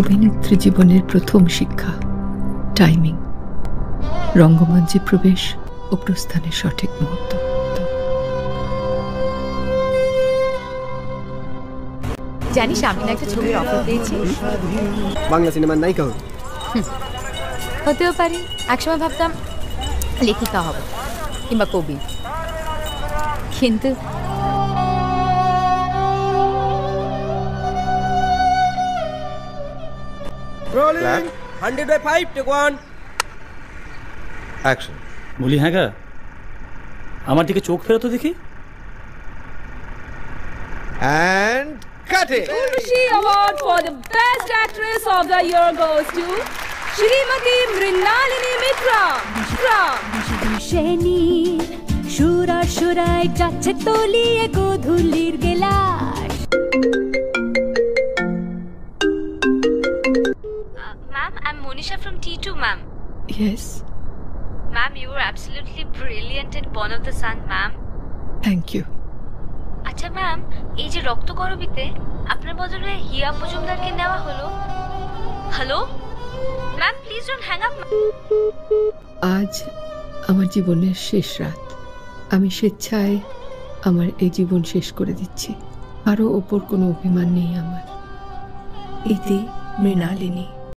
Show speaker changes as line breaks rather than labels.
অভিনেত্রী জীবনের প্রথম শিক্ষা টাইমিং, রঙ্গমঞ্চে প্রবেশ ও প্রস্থানের সঠিক মুহূর্ত।
জানিস আমি না একটা ছবির অফার পেয়েছি।
বাংলা সিনেমার নায়িকা
হতেও পারি, একসময় ভাবতাম লেখিকা হব কিংবা কবি, কিন্তু
রোলিং 100/5 টেক 1
অ্যাকশন।
বলি হ্যাঁ গা, আমার দিকে চোখ ফেরতো দেখি।
And cut it.
Urvashi Award for the Best Actress of the Year goes to Shrimati Mrinalini Mitra.
সেনি সুরার সুরায় যাচ্ছে তলিয়ে গোধূলির গেলাস।
Ma'am, I'm Monisha from T2, ma'am.
Yes,
Ma'am, you were absolutely brilliant in Born of the Sun, ma'am.
thank you.
আচ্ছা ma'am, এই যে রক্তকরবীতে আপনার বদলে হিয়া মজুমদারকে নেওয়া হলো। Hello ma'am, please don't hang up.
আজ আমার জীবনের শেষ রাত। আমি স্বেচ্ছায় আমার এই জীবন শেষ করে দিচ্ছি। আরও ওপর কোনো অভিমান নেই আমার। ইতি মৃণালিনী।